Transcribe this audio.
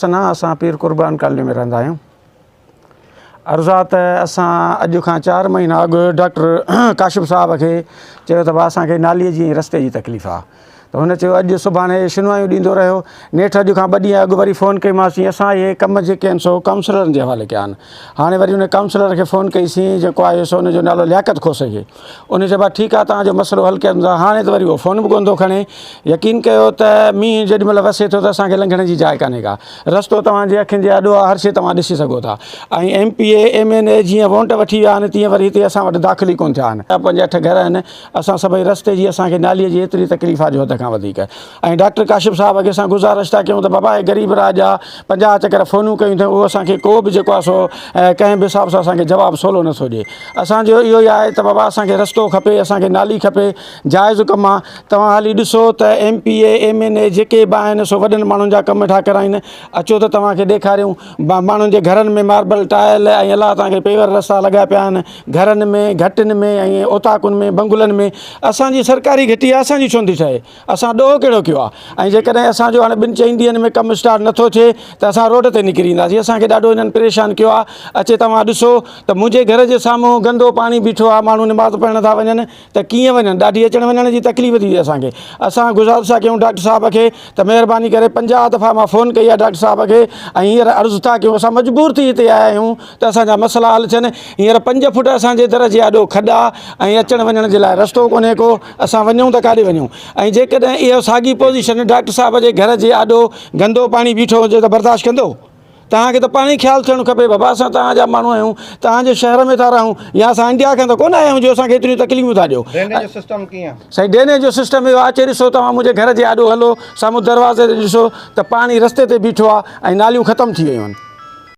सना असां पीर कुर्बान कॉलोनी में रहंदा आहियूं। अर्ज़ा त असां अॼु खां 4 महीना अॻु डॉक्टर काशिफ साहब खे चयो त भाउ असांखे नालीअ जी रस्ते जी तकलीफ़ आहे, त हुन चयो अॼु सुभाणे शिनवायूं ॾींदो रहियो। नेठि अॼु खां 2 ॾींहं अॻु वरी फ़ोन कईमांसीं, असां इहे कम जेके आहिनि सो काउंसलरनि जे हवाले कया आहिनि। हाणे वरी उन काउंसलर खे फ़ोन कईसीं, जेको आहे सो उनजो नालो लियाकत खोसे। उन चयो भाउ ठीकु आहे, तव्हांजो मसइलो हल कयूं था। हाणे त वरी उहो फ़ोन बि कोन थो खणे। यकीन कयो त मींहुं जेॾीमहिल वसे थो त असांखे लंघण जी जाइ कान्हे का। रस्तो तव्हांजे अखियुनि जे आॾो आहे, हर शइ तव्हां ॾिसी सघो था। ऐं MPA MNA जीअं वोट वठी विया आहिनि, तीअं वरी हिते असां वटि दाख़िल ई कोन थिया आहिनि। 5-8 घर आहिनि, असां सभई रस्ते जी असांखे नालीअ जी एतिरी तकलीफ़ आहे जो हद खां वधीक। ऐं डॉक्टर काशिफ साहब खे असां गुज़ारिश था कयूं त बाबा हे ग़रीब राज आहे, 50 चकर फ़ोनूं कयूं अथऊं, उहो असांखे को बि जेको आहे सो कंहिं बि हिसाब सां असांखे जवाबु सवलो नथो ॾिए। असांजो इहो ई आहे त बाबा असांखे रस्तो खपे, असांखे नाली खपे, जाइज़ कमु आहे। तव्हां हाली ॾिसो त MPA MNA जेके बि आहिनि सो वॾनि माण्हुनि जा कम ठा कराइनि। अचो त तव्हांखे ॾेखारियूं माण्हुनि जे घरनि में मार्बल टाइल ऐं अलाह तव्हांखे पेवर रस्ता लॻा पिया आहिनि, घरनि में घटिनि में ऐं ओताकुनि में बंगुलनि में। असांजी सरकारी घिटी आहे, असांजी छो नथी ठहे? असां ॾोह कहिड़ो कयो आहे? ऐं जेकॾहिं असांजो हाणे 2-4 ॾींहंनि में कमु स्टार्ट नथो थिए त असां रोड ते निकिरी ईंदासीं। असांखे ॾाढो हिननि परेशान कयो आहे। अचे तव्हां ॾिसो त मुंहिंजे घर जे साम्हूं गंदो पाणी बीठो आहे, माण्हू नमाज़ पढ़ण था वञनि त कीअं वञनि? ॾाढी अचण वञण जी तकलीफ़ थी थिए असांखे। असां गुज़ारिश था कयूं डॉक्टर साहब खे त महिरबानी करे 50 दफ़ा मां फ़ोन कई आहे डॉक्टर साहब खे, ऐं हींअर अर्ज़ु था कयूं, असां मजबूर थी हिते आया आहियूं त असांजा मसइला हल थियनि। हींअर 5 फुट असांजे दर जे आॾो खॾा ऐं अचण वञण जे लाइ रस्तो कोन्हे को, असां वञूं त काॾे वञूं? ऐं जेकॾहिं इहो साॻी पोज़ीशन डॉक्टर साहब जे घर जे आॾो गंदो पाणी बीठो हुजे त बर्दाश्त कंदो? तव्हांखे त पाण ई ख़्यालु थियणु खपे। बाबा असां तव्हांजा माण्हू आहियूं, तव्हांजे शहर में था रहूं, या असां इंडिया खां त कोन आया आहियूं जो असांखे एतिरियूं तकलीफ़ूं था ॾियो। ड्रेनेज जो सिस्टम कीअं? साईं ड्रेनेज जो सिस्टम इहो आहे, अचे ॾिसो तव्हां मुंहिंजे घर जे आॾो हलो, साम्हूं दरवाज़े ते ॾिसो त पाणी रस्ते ते बीठो आहे ऐं नालियूं ख़तमु थी वियूं आहिनि।